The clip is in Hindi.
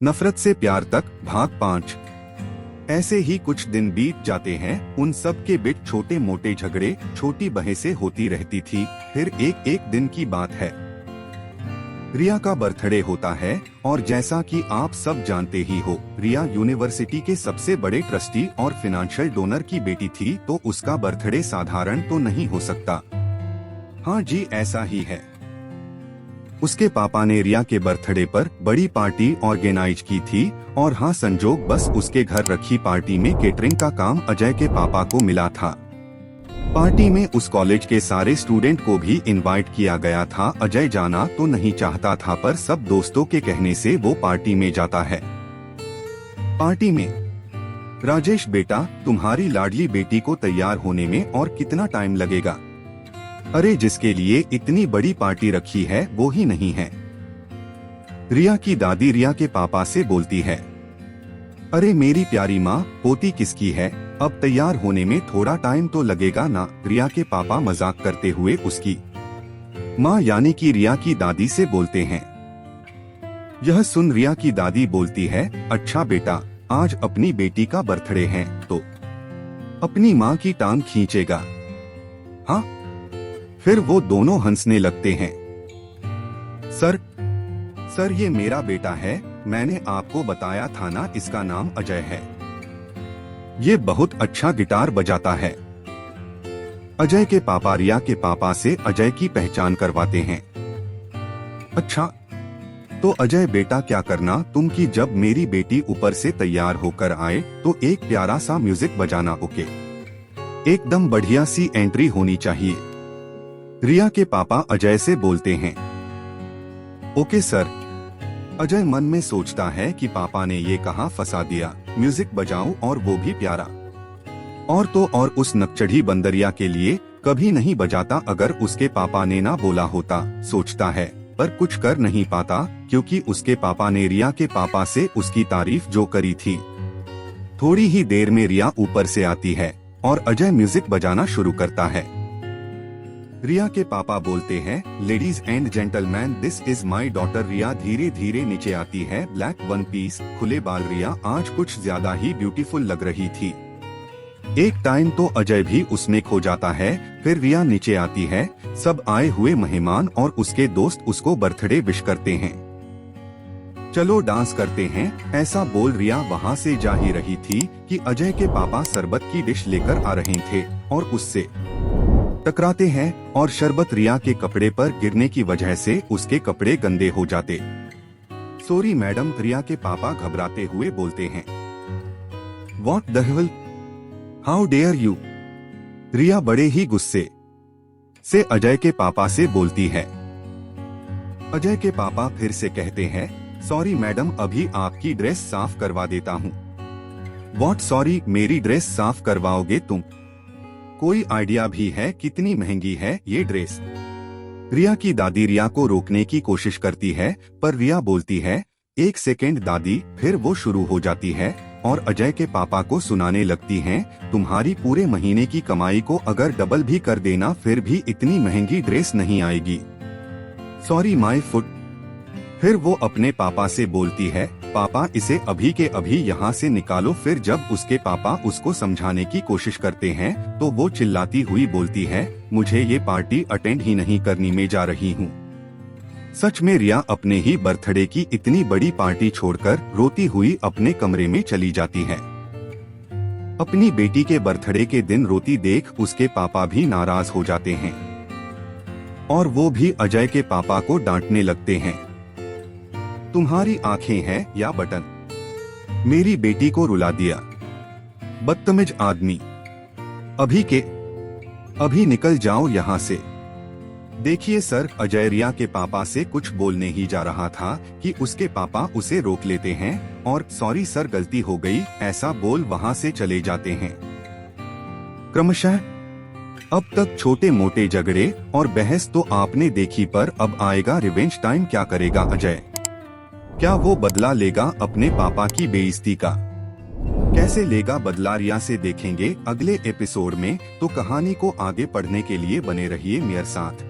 नफरत से प्यार तक भाग 5। ऐसे ही कुछ दिन बीत जाते हैं। उन सब के बीच छोटे मोटे झगड़े, छोटी बहसें होती रहती थी। फिर एक दिन की बात है, रिया का बर्थडे होता है और जैसा कि आप सब जानते ही हो, रिया यूनिवर्सिटी के सबसे बड़े ट्रस्टी और फाइनेंशियल डोनर की बेटी थी, तो उसका बर्थडे साधारण तो नहीं हो सकता। हाँ जी, ऐसा ही है। उसके पापा ने रिया के बर्थडे पर बड़ी पार्टी ऑर्गेनाइज की थी और हाँ, संजोग बस उसके घर रखी पार्टी में केटरिंग का काम अजय के पापा को मिला था। पार्टी में उस कॉलेज के सारे स्टूडेंट को भी इनवाइट किया गया था। अजय जाना तो नहीं चाहता था, पर सब दोस्तों के कहने से वो पार्टी में जाता है। पार्टी में, राजेश बेटा, तुम्हारी लाडली बेटी को तैयार होने में और कितना टाइम लगेगा? अरे, जिसके लिए इतनी बड़ी पार्टी रखी है वो ही नहीं है। रिया की दादी रिया के पापा से बोलती है, अरे मेरी प्यारी माँ, पोती किसकी है? अब तैयार होने में थोड़ा टाइम तो लगेगा ना। रिया के पापा मजाक करते हुए उसकी माँ यानी कि रिया की दादी से बोलते हैं। यह सुन रिया की दादी बोलती है, अच्छा बेटा, आज अपनी बेटी का बर्थडे है तो अपनी माँ की टांग खींचेगा? हाँ। फिर वो दोनों हंसने लगते हैं। सर ये मेरा बेटा है, मैंने आपको बताया था ना, इसका नाम अजय है। ये बहुत अच्छा गिटार बजाता है। अजय के पापा रिया के पापा से अजय की पहचान करवाते हैं। अच्छा, तो अजय बेटा क्या करना तुम कि जब मेरी बेटी ऊपर से तैयार होकर आए तो एक प्यारा सा म्यूजिक बजाना। ओके, एकदम बढ़िया सी एंट्री होनी चाहिए। रिया के पापा अजय से बोलते हैं। Okay sir. अजय मन में सोचता है कि पापा ने ये कहाँ फंसा दिया, म्यूजिक बजाऊं और वो भी प्यारा। और तो और उस नकचढ़ी बंदरिया के लिए कभी नहीं बजाता अगर उसके पापा ने ना बोला होता, सोचता है, पर कुछ कर नहीं पाता क्योंकि उसके पापा ने रिया के पापा से उसकी तारीफ जो करी थी। थोड़ी ही देर में रिया ऊपर से आती है और अजय म्यूजिक बजाना शुरू करता है। रिया के पापा बोलते हैं, ladies and gentleman, this is my daughter. Riya धीरे धीरे नीचे आती है। ब्लैक वन पीस, खुले बाल। रिया आज कुछ ज्यादा ही ब्यूटीफुल लग रही थी। एक टाइम तो अजय भी उसमें खो जाता है। फिर रिया नीचे आती है। सब आए हुए मेहमान और उसके दोस्त उसको बर्थडे विश करते हैं। चलो डांस करते हैं, ऐसा बोल रिया वहाँ से जा ही रही थी कि अजय के पापा शरबत की डिश लेकर आ रहे थे और उससे टकराते हैं और शरबत रिया के कपड़े पर गिरने की वजह से उसके कपड़े गंदे हो जाते। सॉरी मैडम, रिया के पापा घबराते हुए बोलते हैं। What the hell, how dare you? Riya बड़े ही गुस्से से अजय के पापा से बोलती है। अजय के पापा फिर से कहते हैं, सॉरी मैडम, अभी आपकी ड्रेस साफ करवा देता हूँ। व्हाट सॉरी, मेरी ड्रेस साफ करवाओगे तुम? कोई आइडिया भी है कितनी महंगी है ये ड्रेस? रिया की दादी रिया को रोकने की कोशिश करती है, पर रिया बोलती है, एक सेकेंड दादी। फिर वो शुरू हो जाती है और अजय के पापा को सुनाने लगती हैं, तुम्हारी पूरे महीने की कमाई को अगर डबल भी कर देना फिर भी इतनी महंगी ड्रेस नहीं आएगी। Sorry my foot. फिर वो अपने पापा से बोलती है, पापा इसे अभी के अभी यहाँ से निकालो। फिर जब उसके पापा उसको समझाने की कोशिश करते हैं तो वो चिल्लाती हुई बोलती है, मुझे ये पार्टी अटेंड ही नहीं करनी, मैं जा रही हूँ। सच में रिया अपने ही बर्थडे की इतनी बड़ी पार्टी छोड़कर रोती हुई अपने कमरे में चली जाती है। अपनी बेटी के बर्थडे के दिन रोती देख उसके पापा भी नाराज हो जाते हैं और वो भी अजय के पापा को डांटने लगते हैं। तुम्हारी आंखें हैं या बटन? मेरी बेटी को रुला दिया, बदतमीज आदमी। अभी के अभी निकल जाओ यहाँ से। देखिए सर, अजय रिया के पापा से कुछ बोलने ही जा रहा था कि उसके पापा उसे रोक लेते हैं और सॉरी सर, गलती हो गई, ऐसा बोल वहाँ से चले जाते हैं। क्रमशः अब तक छोटे मोटे झगड़े और बहस तो आपने देखी, पर अब आएगा रिवेंज टाइम। क्या करेगा अजय? क्या वो बदला लेगा अपने पापा की बेइज्जती का? कैसे लेगा बदला रिया से देखेंगे अगले एपिसोड में। तो कहानी को आगे पढ़ने के लिए बने रहिए मेरे साथ।